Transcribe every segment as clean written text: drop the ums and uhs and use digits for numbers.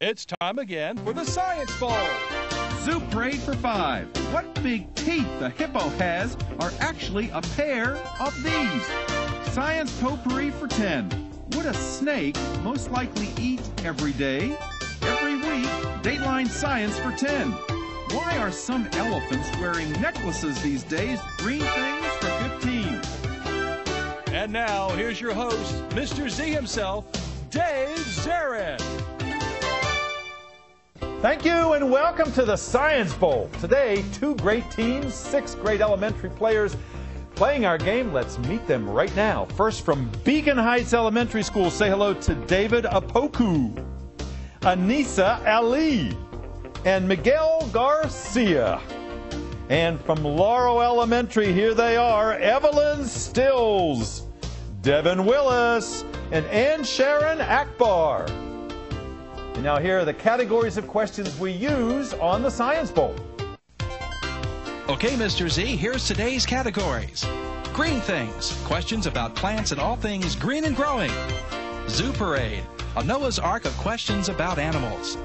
It's time again for the Science Bowl. Zoo Parade for 5. What big teeth the hippo has are actually a pair of these. Science Potpourri for 10. Would a snake most likely eat every day? Every week, Dateline Science for 10. Why are some elephants wearing necklaces these days? Green things for 15. And now, here's your host, Mr. Z himself, Dave Zarin. Thank you and welcome to the Science Bowl. Today, 2 great teams, 6 great elementary players playing our game. Let's meet them right now. First from Beacon Heights Elementary School, say hello to David Apoku, Anissa Ali, and Miguel Garcia. And from Laurel Elementary, here they are, Evelyn Stills, Devin Willis, and Ann Sharon Akbar. And now here are the categories of questions we use on the Science Bowl. Okay, Mr. Z, here's today's categories. Green things, questions about plants and all things green and growing. Zoo Parade, a Noah's Ark of questions about animals.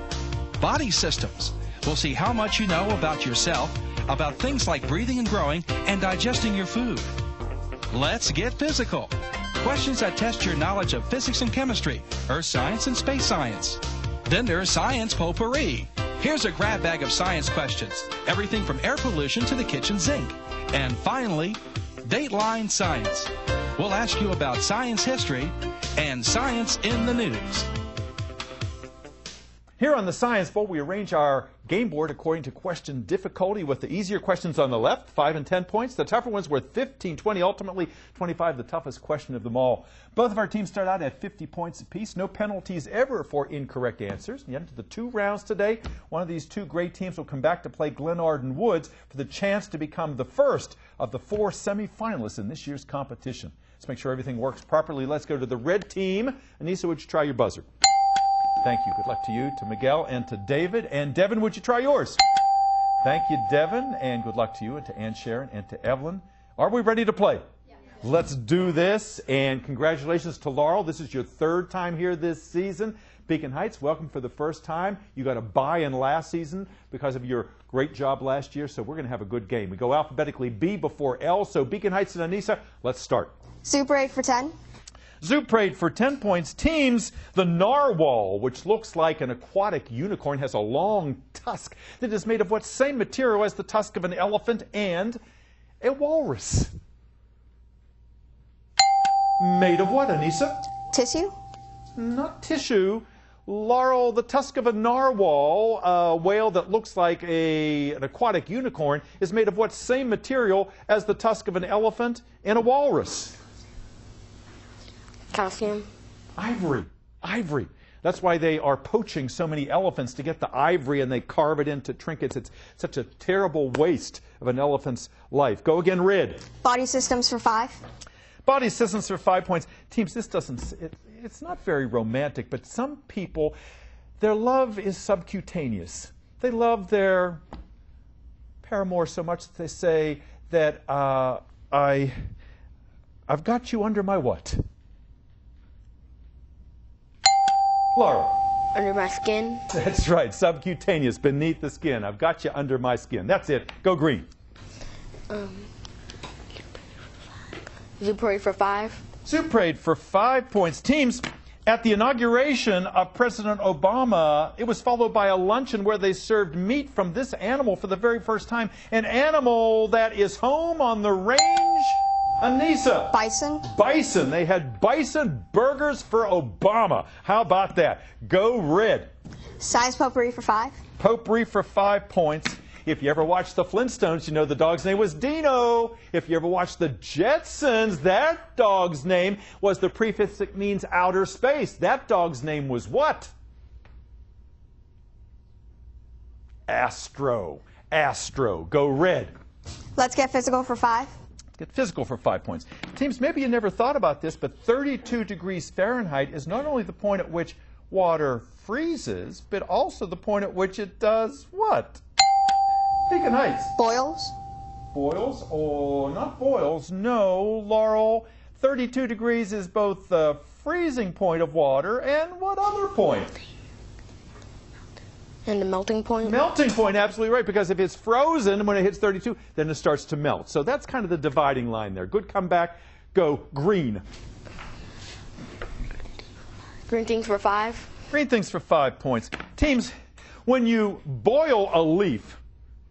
Body systems, we'll see how much you know about yourself, about things like breathing and growing and digesting your food. Let's get physical. Questions that test your knowledge of physics and chemistry, earth science and space science. Then there's Science Potpourri. Here's a grab bag of science questions, everything from air pollution to the kitchen sink. And finally, Dateline Science. We'll ask you about science history and science in the news. Here on the Science Bowl, we arrange our game board according to question difficulty, with the easier questions on the left, 5 and 10 points. The tougher ones worth 15, 20, ultimately 25, the toughest question of them all. Both of our teams start out at 50 points apiece. No penalties ever for incorrect answers. And into the 2 rounds today, one of these 2 great teams will come back to play Glenarden Woods for the chance to become the first of the 4 semifinalists in this year's competition. Let's make sure everything works properly. Let's go to the red team. Anissa, would you try your buzzer? Thank you. Good luck to you, to Miguel, and to David. And Devin, would you try yours? Thank you, Devin, and good luck to you, and to Ann Sharon, and to Evelyn. Are we ready to play? Yeah. Let's do this, and congratulations to Laurel. This is your 3rd time here this season. Beacon Heights, welcome for the first time. You got a bye in last season because of your great job last year, so we're going to have a good game. We go alphabetically B before L, so Beacon Heights and Anissa, let's start. Zoo Parade for 10. Zoo Parade for 10 points. Teams, the narwhal, which looks like an aquatic unicorn, has a long tusk that is made of what same material as the tusk of an elephant and a walrus. Made of what, Anissa? Tissue? Not tissue. Laurel, the tusk of a narwhal, a whale that looks like an aquatic unicorn, is made of what same material as the tusk of an elephant and a walrus? Calcium. Ivory. Ivory. That's why they are poaching so many elephants, to get the ivory, and they carve it into trinkets. It's such a terrible waste of an elephant's life. Go again, red. Body systems for 5. Body systems for 5 points. Teams, this doesn't, it's not very romantic, but some people, their love is subcutaneous. They love their paramour so much that they say that I've got you under my what? Laurel. Under my skin. That's right, subcutaneous, beneath the skin. I've got you under my skin. That's it. Go green. Zoo Parade for 5. Zoo Parade for 5 points. Teams, at the inauguration of President Obama, it was followed by a luncheon where they served meat from this animal for the very first time. An animal that is home on the range. Anissa. Bison. Bison. They had bison burgers for Obama. How about that? Go red. Science Potpourri for 5. Potpourri for 5 points. If you ever watched the Flintstones, you know the dog's name was Dino. If you ever watched the Jetsons, that dog's name was the prefix that means outer space. That dog's name was what? Astro. Astro. Go red. Let's get physical for 5. Get physical for 5 points. Teams, maybe you never thought about this, but 32 degrees Fahrenheit is not only the point at which water freezes, but also the point at which it does what? Beacon Heights. Boils. Boils? Oh, not boils. No, Laurel. 32 degrees is both the freezing point of water and what other point? And the melting point? Melting point, absolutely right, because if it's frozen when it hits 32, then it starts to melt. So that's kind of the dividing line there. Good comeback. Go green. Green things for 5. Green things for 5 points. Teams, when you boil a leaf,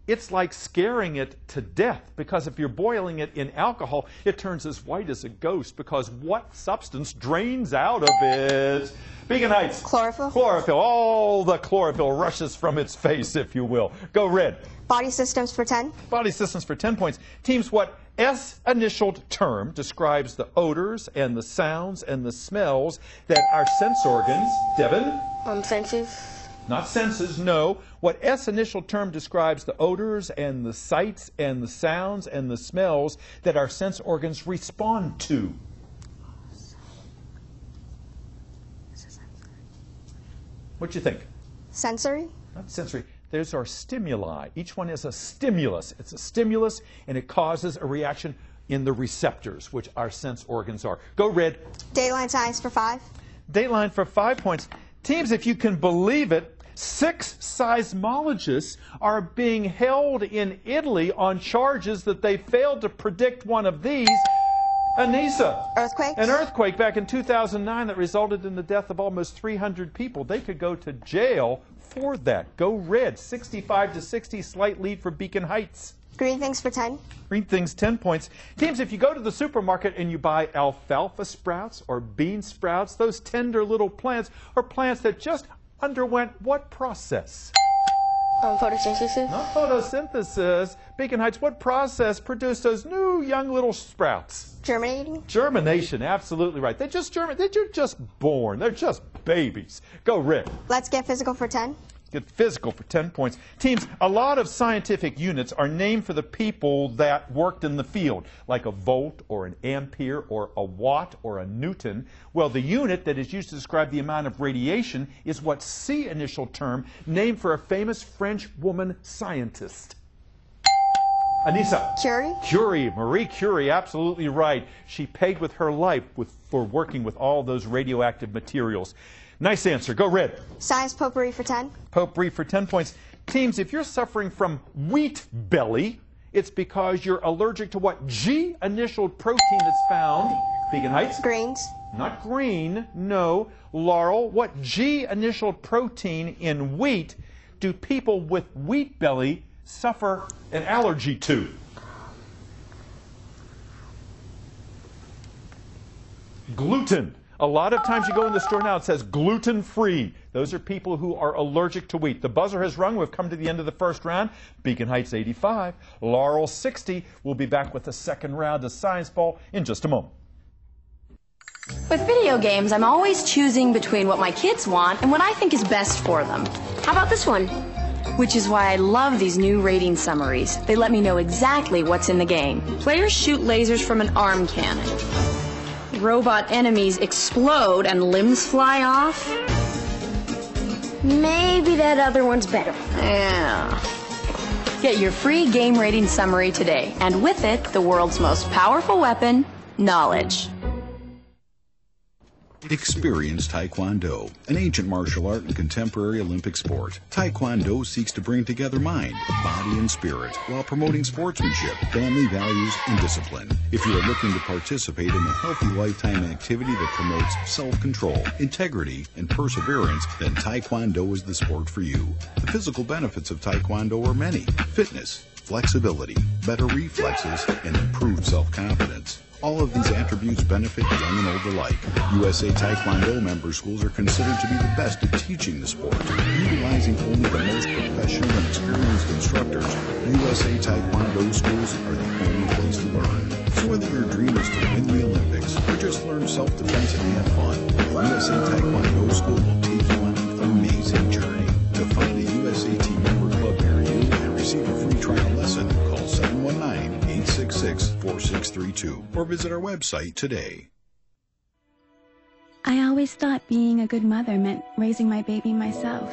it's like scaring it to death, because if you're boiling it in alcohol, it turns as white as a ghost, because what substance drains out of it? Beacon Heights. Chlorophyll. Chlorophyll. All the chlorophyll rushes from its face, if you will. Go red. Body systems for 10. Body systems for 10 points. Teams, what S-initialed term describes the odors and the sounds and the smells that our sense organs, Devin? Senses. Not senses, no. What S-initial term describes the odors and the sights and the sounds and the smells that our sense organs respond to? What do you think? Sensory. Not sensory. Those are stimuli. Each one is a stimulus. It's a stimulus, and it causes a reaction in the receptors, which our sense organs are. Go red. Dateline science for 5. Dateline for 5 points. Teams, if you can believe it, 6 seismologists are being held in Italy on charges that they failed to predict one of these. Anissa. Earthquake. An earthquake back in 2009 that resulted in the death of almost 300 people. They could go to jail for that. Go red. 65-60, slight lead for Beacon Heights. Green things for 10. Green things, 10 points. Teams, if you go to the supermarket and you buy alfalfa sprouts or bean sprouts, those tender little plants are plants that just underwent what process? Photosynthesis. Not photosynthesis. Beacon Heights, what process produced those new young little sprouts? Germinating. Germination, absolutely right. They just germinate. They're just born. They're just babies. Go red. Let's get physical for 10. Get physical for 10 points. Teams, a lot of scientific units are named for the people that worked in the field, like a volt or an ampere or a watt or a newton. Well, the unit that is used to describe the amount of radiation is what C initial term named for a famous French woman scientist. Anissa. Curie. Curie, Marie Curie, absolutely right. She paid with her life for working with all those radioactive materials. Nice answer. Go red. Science potpourri for 10. Potpourri for 10 points. Teams, if you're suffering from wheat belly, it's because you're allergic to what G-initialed protein that's found. Beacon Heights. Greens. Not green, no. Laurel, what G-initialed protein in wheat do people with wheat belly suffer an allergy to? Gluten. A lot of times you go in the store now, it says gluten-free. Those are people who are allergic to wheat. The buzzer has rung. We've come to the end of the first round. Beacon Heights 85, Laurel 60. We'll be back with the second round of Science Ball in just a moment. With video games, I'm always choosing between what my kids want and what I think is best for them. How about this one? Which is why I love these new rating summaries. They let me know exactly what's in the game. Players shoot lasers from an arm cannon. Robot enemies explode and limbs fly off. Maybe that other one's better. Yeah. Get your free game rating summary today, and with it, the world's most powerful weapon, knowledge. Experience Taekwondo, an ancient martial art and contemporary Olympic sport. Taekwondo seeks to bring together mind, body, and spirit while promoting sportsmanship, family values, and discipline. If you are looking to participate in a healthy lifetime activity that promotes self-control, integrity, and perseverance, then Taekwondo is the sport for you. The physical benefits of Taekwondo are many: fitness, flexibility, better reflexes, and improved self-confidence. All of these attributes benefit young and old alike. USA Taekwondo member schools are considered to be the best at teaching the sport. Utilizing only the most professional and experienced instructors, USA Taekwondo schools are the only place to learn. So whether your dream is to win the Olympics or just learn self-defense and have fun, the USA Taekwondo school will take you on an amazing journey. To find a USAT member club near you and receive a free trial lesson, call 719-866-4632 or visit our website today. I always thought being a good mother meant raising my baby myself.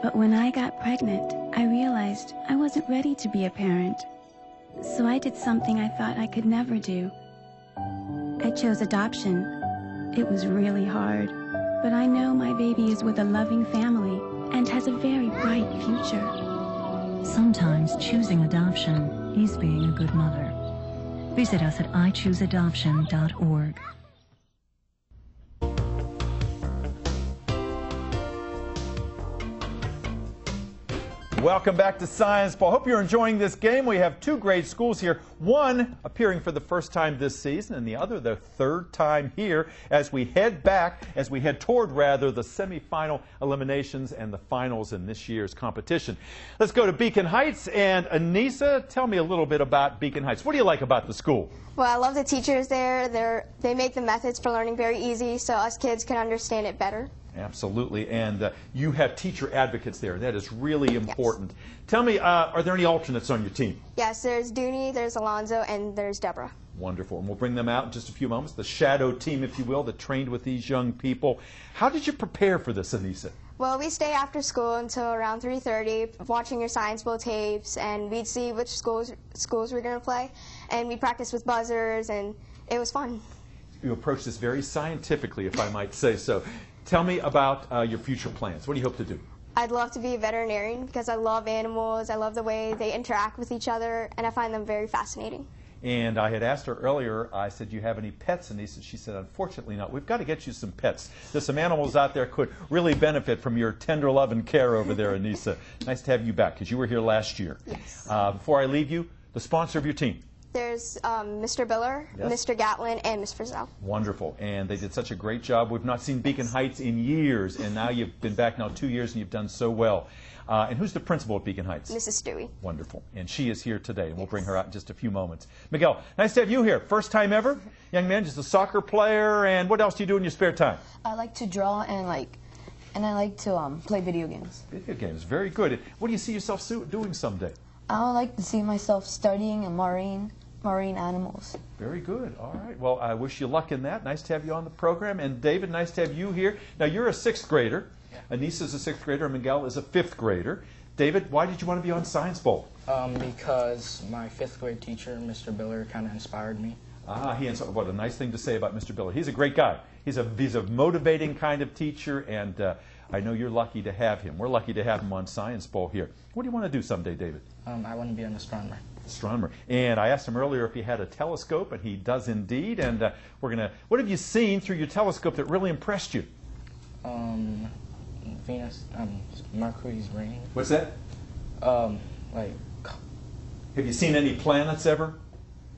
But when I got pregnant, I realized I wasn't ready to be a parent. So I did something I thought I could never do. I chose adoption. It was really hard, but I know my baby is with a loving family and has has a very bright future. Sometimes choosing adoption is being a good mother. Visit us at ichooseadoption.org. Welcome back to Science Ball. Hope you're enjoying this game. We have two great schools here, one appearing for the first time this season and the other the third time here as we head toward the semifinal eliminations and the finals in this year's competition. Let's go to Beacon Heights, and Anissa, tell me a little bit about Beacon Heights. What do you like about the school? Well, I love the teachers there. They make the methods for learning very easy so us kids can understand it better. Absolutely, and you have teacher advocates there. That is really important. Yes. Tell me, are there any alternates on your team? Yes, there's Dooney, there's Alonzo, and there's Deborah. Wonderful, and we'll bring them out in just a few moments. The shadow team, if you will, that trained with these young people. How did you prepare for this, Anissa? Well, we stay after school until around 3:30, watching your Science Bowl tapes, and we'd see which schools we're going to play, and we practice with buzzers, and it was fun. You approach this very scientifically, if I might say so. Tell me about your future plans. What do you hope to do? I'd love to be a veterinarian because I love animals. I love the way they interact with each other, and I find them very fascinating. And I had asked her earlier, I said, do you have any pets? And she said, unfortunately not. We've got to get you some pets. There's some animals out there could really benefit from your tender love and care over there, Anissa. Nice to have you back because you were here last year. Yes. Before I leave you, the sponsor of your team. There's Mr. Biller, yes, Mr. Gatlin, and Ms. Frizzell. Wonderful. And they did such a great job. We've not seen Beacon Heights in years, and now you've been back now 2 years, and you've done so well. And who's the principal at Beacon Heights? Mrs. Stewie. Wonderful. And she is here today, and we'll bring her out in just a few moments. Miguel, nice to have you here. First time ever? Young man, just a soccer player, and what else do you do in your spare time? I like to draw and I like to play video games. Video games, very good. What do you see yourself doing someday? I would like to see myself studying in marine animals. Very good. All right. Well, I wish you luck in that. Nice to have you on the program. And David, nice to have you here. Now, you're a 6th grader. Yeah. Anissa's a 6th grader, and Miguel is a 5th grader. David, why did you want to be on Science Bowl? Because my 5th grade teacher, Mr. Biller, kind of inspired me. What a nice thing to say about Mr. Biller. He's a great guy. He's a motivating kind of teacher, and I know you're lucky to have him. We're lucky to have him on Science Bowl here. What do you want to do someday, David? I want to be an astronomer. Astronomer. And I asked him earlier if he had a telescope, and he does indeed. And what have you seen through your telescope that really impressed you? Venus, Mercury's ring. What's that? Have you seen any planets ever?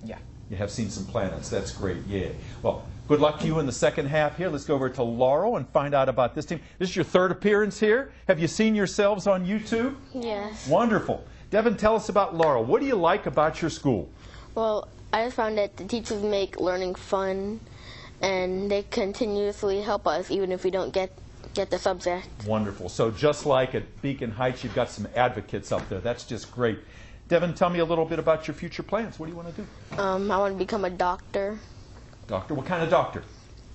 Yeah. You have seen some planets. That's great. Yeah. Well, good luck to you in the second half here. Let's go over to Laurel and find out about this team. This is your 3rd appearance here. Have you seen yourselves on YouTube? Yes. Wonderful. Devin, tell us about Laurel. What do you like about your school? Well, I just found that the teachers make learning fun, and they continuously help us even if we don't get the subject. Wonderful. So just like at Beacon Heights, you've got some advocates up there. That's just great. Devin, tell me a little bit about your future plans. What do you want to do? I want to become a doctor. Doctor? What kind of doctor?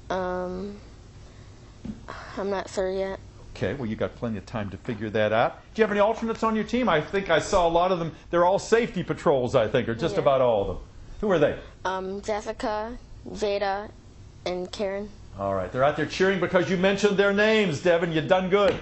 I'm not sure yet. Okay, well, you've got plenty of time to figure that out. Do you have any alternates on your team? I think I saw a lot of them. They're all safety patrols, I think, or just about all of them. Who are they? Jessica, Jada, and Karen. All right, they're out there cheering because you mentioned their names, Devin. You've done good.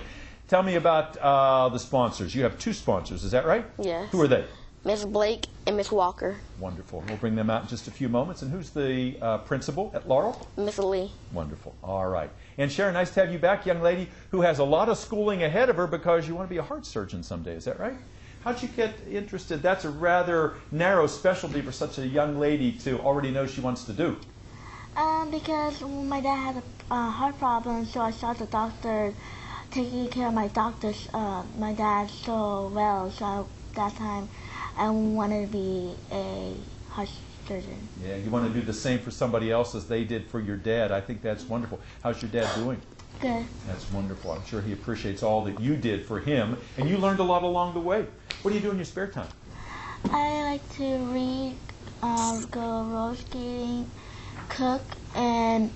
Tell me about the sponsors. You have 2 sponsors, is that right? Yes. Who are they? Miss Blake and Miss Walker. Wonderful. We'll bring them out in just a few moments. And who's the principal at Laurel? Miss Lee. Wonderful. All right. And Sharon, nice to have you back, young lady who has a lot of schooling ahead of her because you want to be a heart surgeon someday. Is that right? How'd you get interested? That's a rather narrow specialty for such a young lady to already know she wants to do. Because my dad had a heart problem, so I saw the doctor taking care of my dad so well. So that time I wanted to be a heart surgeon. Yeah, you want to do the same for somebody else as they did for your dad. I think that's wonderful. How's your dad doing? Good. That's wonderful. I'm sure he appreciates all that you did for him, and you learned a lot along the way. What do you do in your spare time? I like to read, go roller skating, cook, and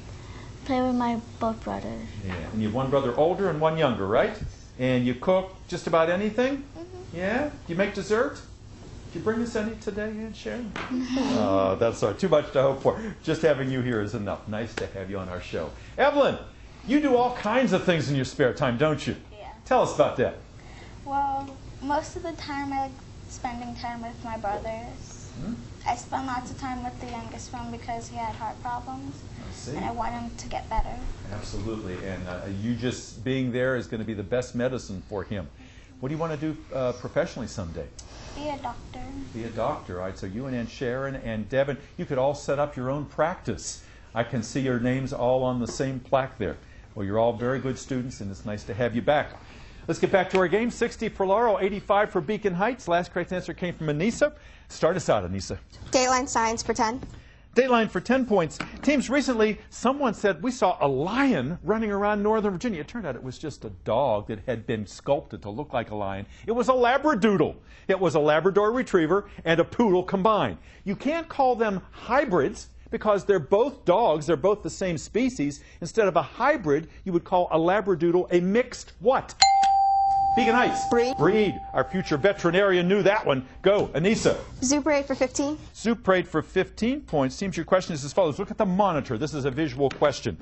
play with my both brothers. Yeah, and you have one brother older and one younger, right? And you cook just about anything? Mm-hmm. Yeah? Do you make dessert? Did you bring us any today, Aunt Sharon? That's too much to hope for. Just having you here is enough. Nice to have you on our show. Evelyn, you do all kinds of things in your spare time, don't you? Yeah. Tell us about that. Well, most of the time I like spending time with my brothers. I spend lots of time with the youngest one because he had heart problems, and I want him to get better. Absolutely, and you just being there is going to be the best medicine for him. What do you want to do professionally someday? Be a doctor. Be a doctor, all right? So you and Aunt Sharon and Devin, you could all set up your own practice. I can see your names all on the same plaque there. Well, you're all very good students, and it's nice to have you back. Let's get back to our game. 60 for Laurel, 85 for Beacon Heights. Last correct answer came from Anissa. Start us out, Anissa. Dateline Science for 10. Dateline for 10 points. Teams, recently someone said we saw a lion running around Northern Virginia. It turned out it was just a dog that had been sculpted to look like a lion. It was a Labradoodle. It was a Labrador Retriever and a Poodle combined. You can't call them hybrids because they're both dogs. They're both the same species. Instead of a hybrid, you would call a Labradoodle a mixed what? Beacon Heights. Breed. Breed. Our future veterinarian knew that one. Go, Anissa. Zoo Parade for 15. Zoo Parade for 15 points. Teams, your question is as follows. Look at the monitor. This is a visual question.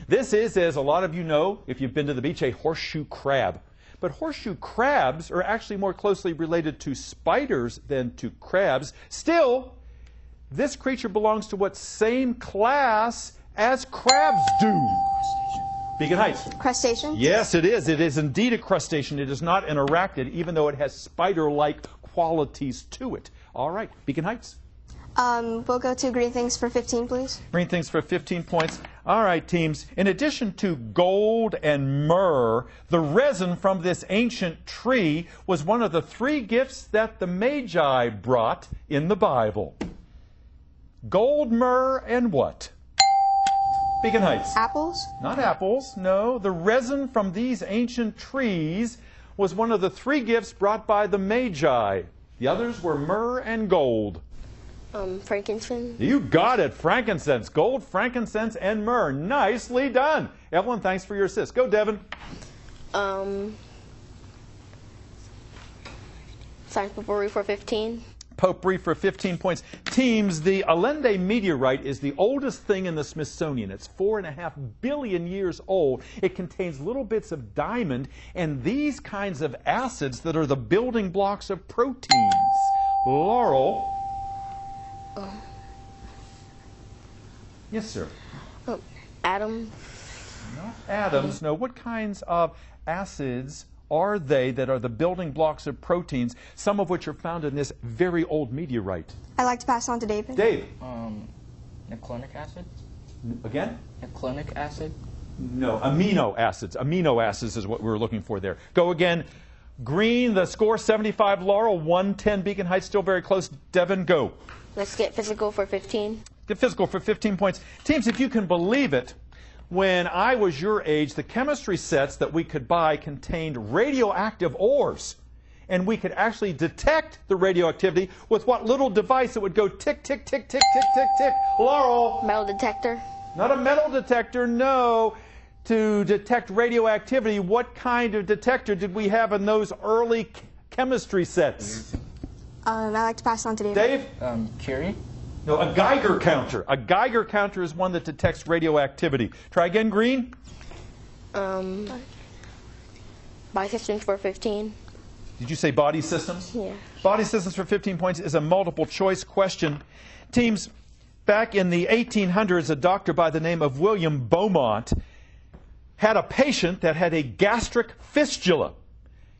This is, as a lot of you know, if you've been to the beach, a horseshoe crab. But horseshoe crabs are actually more closely related to spiders than to crabs. Still, this creature belongs to what same class as crabs do? Beacon Heights. Crustacean? Yes, it is. It is indeed a crustacean. It is not an arachnid, even though it has spider-like qualities to it. All right, Beacon Heights. We'll go to Green Things for 15, please. Green Things for 15 points. All right, teams. In addition to gold and myrrh, the resin from this ancient tree was one of the 3 gifts that the Magi brought in the Bible. Gold, myrrh, and what? Beacon Heights. Apples? Not apples, no. The resin from these ancient trees was one of the 3 gifts brought by the Magi. The others were myrrh and gold. Frankincense. You got it. Frankincense. Gold, frankincense, and myrrh. Nicely done. Evelyn, thanks for your assist. Go, Devin. Science potpourri for 15. Potpourri for 15 points. Teams, the Allende meteorite is the oldest thing in the Smithsonian. It's 4.5 billion years old. It contains little bits of diamond and these kinds of acids that are the building blocks of proteins. Laurel. Yes, sir. Atoms. Not atoms. No. What kinds of acids are they that are the building blocks of proteins, some of which are found in this very old meteorite? I'd like to pass on to David. Dave. Nucleic acid? Again? Nucleic acid? No, amino acids. Amino acids is what we were looking for there. Go again. Green, the score 75 Laurel, 110 Beacon Heights, still very close. Devin, go. Let's get physical for 15. Get physical for 15 points. Teams, if you can believe it, when I was your age, the chemistry sets that we could buy contained radioactive ores. And we could actually detect the radioactivity with what little device that would go tick, tick, tick, tick, tick, tick, tick. Laurel. Metal detector. Not a metal detector, no. To detect radioactivity, what kind of detector did we have in those early chemistry sets? I'd like to pass on to David. Dave? Curie? No, a Geiger counter. A Geiger counter is one that detects radioactivity. Try again, Green. Body systems for 15. Did you say body systems? Yeah. Body systems for 15 points is a multiple choice question. Teams, back in the 1800s, a doctor by the name of William Beaumont had a patient that had a gastric fistula.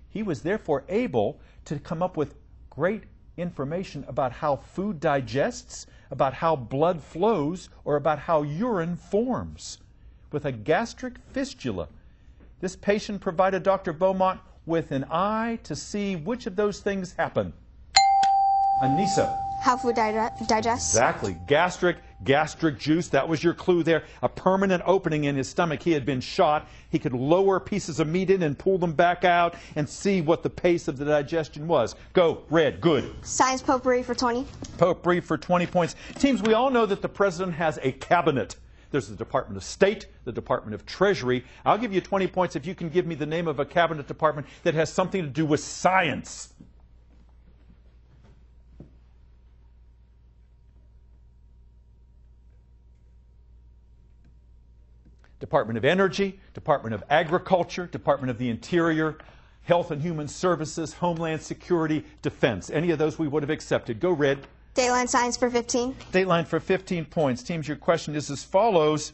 He was therefore able to come up with great information about how food digests, about how blood flows, or about how urine forms. With a gastric fistula, this patient provided Dr. Beaumont with an eye to see which of those things happen. Anissa. How food digests? Exactly. Gastric juice, that was your clue there. A permanent opening in his stomach. He had been shot. He could lower pieces of meat in and pull them back out and see what the pace of the digestion was. Go, red, good. Science potpourri for 20. Potpourri for 20 points. Teams, we all know that the president has a cabinet. There's the Department of State, the Department of Treasury. I'll give you 20 points if you can give me the name of a cabinet department that has something to do with science. Department of Energy, Department of Agriculture, Department of the Interior, Health and Human Services, Homeland Security, Defense. Any of those we would have accepted. Go red. Dateline Science for 15. Dateline for 15 points. Teams, your question is as follows.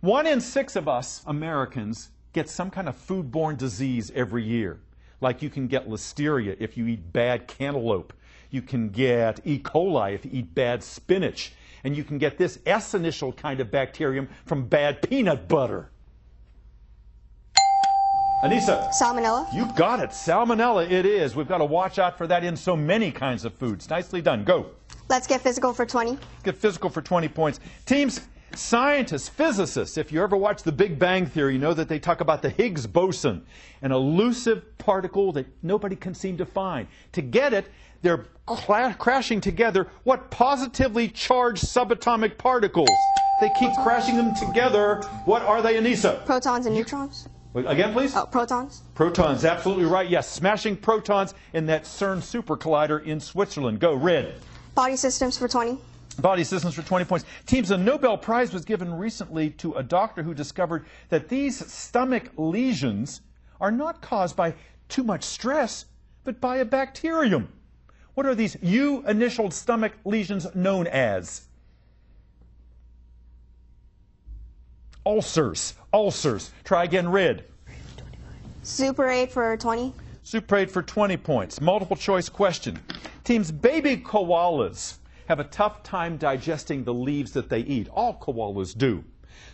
1 in 6 of us Americans get some kind of foodborne disease every year. Like you can get listeria if you eat bad cantaloupe. You can get E. coli if you eat bad spinach. And you can get this S initial kind of bacterium from bad peanut butter. Anissa. Salmonella. You got it. Salmonella it is. We've got to watch out for that in so many kinds of foods. Nicely done. Go. Let's get physical for 20. Get physical for 20 points. Teams, scientists, physicists, if you ever watch The Big Bang Theory, you know that they talk about the Higgs boson, an elusive particle that nobody can seem to find. To get it, they're crashing together what positively charged subatomic particles. They keep crashing them together. What are they, Anissa? Protons and neutrons. Again, please? Oh, protons. Protons, absolutely right. Yes, smashing protons in that CERN super collider in Switzerland. Go, red. Body systems for 20. Body systems for 20 points. Teams, a Nobel Prize was given recently to a doctor who discovered that these stomach lesions are not caused by too much stress, but by a bacterium. What are these U-initialed stomach lesions known as? Ulcers. Ulcers. Try again, red. Super 8 for 20. Super 8 for 20 points. Multiple choice question. Teams, baby koalas have a tough time digesting the leaves that they eat. All koalas do.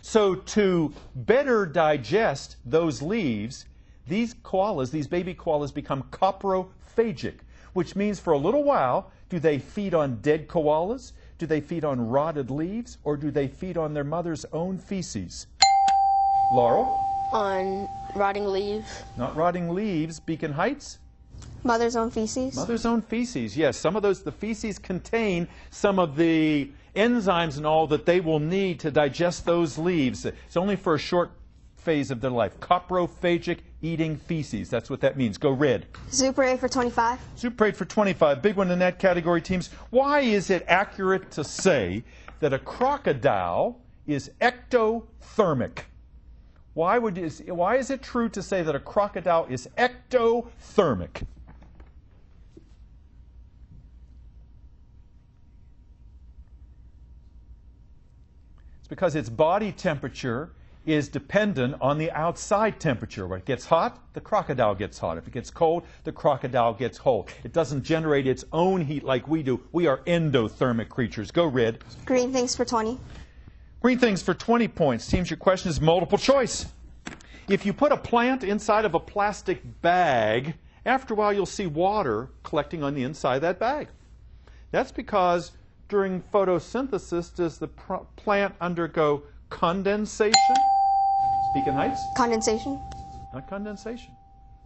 So to better digest those leaves, these koalas, these baby koalas, become coprophagic, which means for a little while, do they feed on dead koalas? Do they feed on rotted leaves? Or do they feed on their mother's own feces? Laurel? On rotting leaves. Not rotting leaves. Beacon Heights? Mother's own feces. Mother's own feces, yes. Some of those, the feces contain some of the enzymes and all that they will need to digest those leaves. It's only for a short phase of their life. Coprophagic eating feces. That's what that means. Go red. Super 8 for 25. Super 8 for 25. Big one in that category, teams. Why is it accurate to say that a crocodile is ectothermic? Why is it true to say that a crocodile is ectothermic? It's because its body temperature is dependent on the outside temperature. When it gets hot, the crocodile gets hot. If it gets cold, the crocodile gets cold. It doesn't generate its own heat like we do. We are endothermic creatures. Go red. Green things for 20. Green things for 20 points. Teams, your question is multiple choice. If you put a plant inside of a plastic bag, after a while you'll see water collecting on the inside of that bag. That's because during photosynthesis, does the plant undergo condensation? Beacon Heights? Condensation. Not condensation.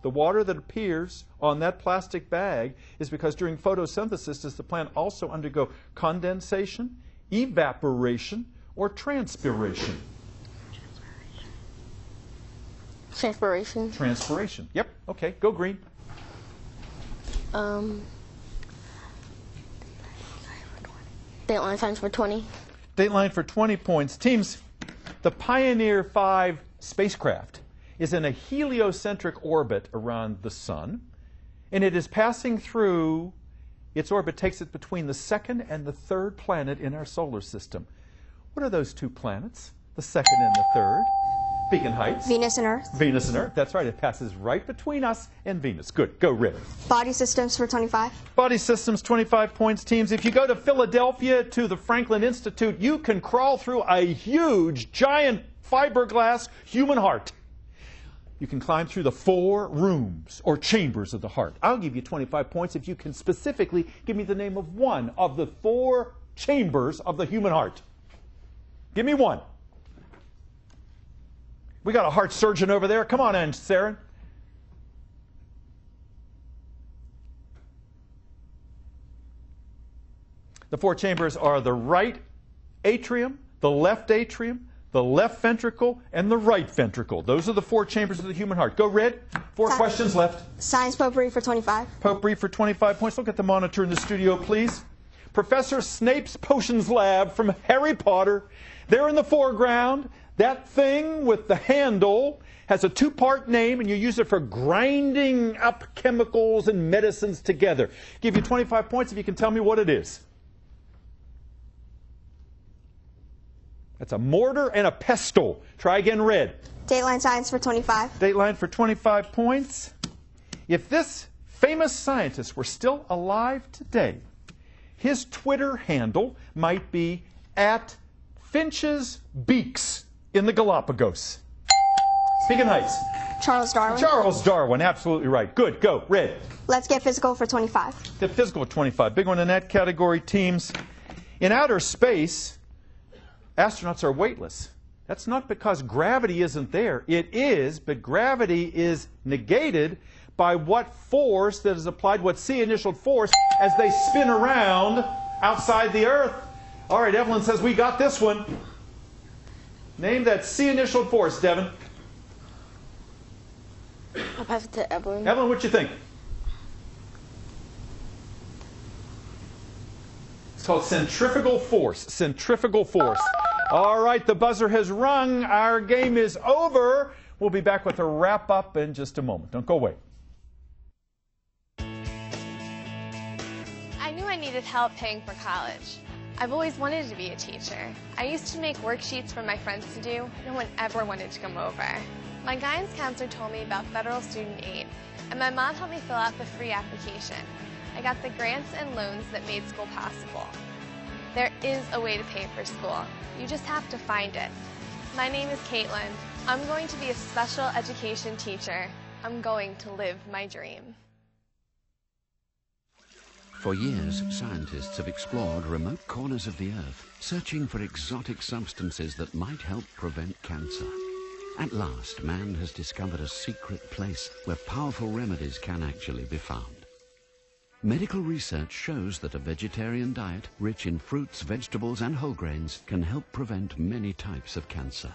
The water that appears on that plastic bag is because during photosynthesis, does the plant also undergo condensation, evaporation, or transpiration? Transpiration. Transpiration. Yep. Okay. Go green. Dateline Science for 20. Dateline for 20 points. Teams, the Pioneer 5 spacecraft is in a heliocentric orbit around the Sun, and it is passing through, its orbit takes it between the second and the third planet in our solar system. What are those two planets, the second and the third? Beacon Heights. Venus and Earth. Venus and Earth, that's right. It passes right between us and Venus. Good. Go red. Body systems for 25. Body systems, 25 points, teams. If you go to Philadelphia to the Franklin Institute, you can crawl through a huge, giant fiberglass human heart. You can climb through the 4 rooms or chambers of the heart. I'll give you 25 points if you can specifically give me the name of one of the 4 chambers of the human heart. Give me one. We got a heart surgeon over there. Come on in, Sarah. The 4 chambers are the right atrium, the left ventricle, and the right ventricle. Those are the 4 chambers of the human heart. Go red. 4 questions left. Science potpourri for 25. Potpourri for 25 points. Look at the monitor in the studio, please. Professor Snape's Potions Lab from Harry Potter. There in the foreground, that thing with the handle has a two-part name, and you use it for grinding up chemicals and medicines together. Give you 25 points if you can tell me what it is. That's a mortar and a pestle. Try again, red. Dateline science for 25. Dateline for 25 points. If this famous scientist were still alive today, his Twitter handle might be @Finch's Beaks in the Galapagos. Beacon Heights. Charles Darwin. Charles Darwin, absolutely right. Good, go, red. Let's get physical for 25. The physical 25, big one in that category, teams. In outer space, astronauts are weightless. That's not because gravity isn't there. It is, but gravity is negated by what force that is applied, what C-initialed force, as they spin around outside the Earth. All right, Evelyn says we got this one. Name that C-initialed force, Devin. I'll pass it to Evelyn. Evelyn, what you think? It's called centrifugal force. Centrifugal force. All right, the buzzer has rung. Our game is over. We'll be back with a wrap-up in just a moment. Don't go away. I knew I needed help paying for college. I've always wanted to be a teacher. I used to make worksheets for my friends to do. No one ever wanted to come over. My guidance counselor told me about federal student aid, and my mom helped me fill out the free application. I got the grants and loans that made school possible. There is a way to pay for school. You just have to find it. My name is Caitlin. I'm going to be a special education teacher. I'm going to live my dream. For years, scientists have explored remote corners of the Earth, searching for exotic substances that might help prevent cancer. At last, man has discovered a secret place where powerful remedies can actually be found. Medical research shows that a vegetarian diet, rich in fruits, vegetables, and whole grains, can help prevent many types of cancer.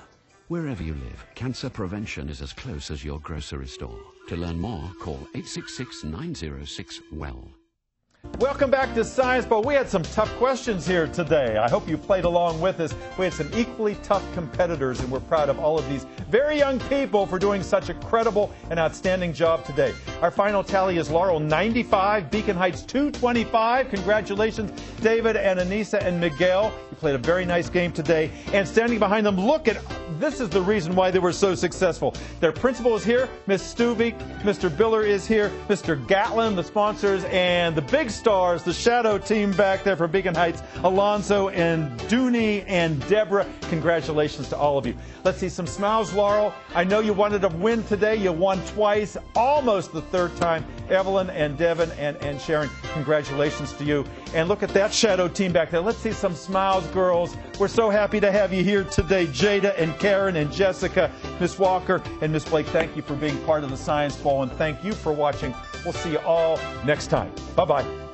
Wherever you live, cancer prevention is as close as your grocery store. To learn more, call 866-906-WELL. Welcome back to Science Bowl. We had some tough questions here today. I hope you played along with us. We had some equally tough competitors, and we're proud of all of these very young people for doing such a credible and outstanding job today. Our final tally is Laurel 95, Beacon Heights 225. Congratulations, David and Anissa and Miguel. You played a very nice game today. And standing behind them, look at, this is the reason why they were so successful. Their principal is here, Miss Stuvik, Mr. Biller is here, Mr. Gatlin, the sponsors, and the big stars, the shadow team back there from Beacon Heights, Alonzo and Dooney and Deborah. Congratulations to all of you. Let's see some smiles, Laurel. I know you wanted to win today. You won twice, almost the third time. Evelyn and Devin and Sharon, congratulations to you. And look at that shadow team back there. Let's see some smiles, girls. We're so happy to have you here today. Jada and Karen and Jessica, Miss Walker and Miss Blake, thank you for being part of the Science Bowl, and thank you for watching. We'll see you all next time. Bye-bye.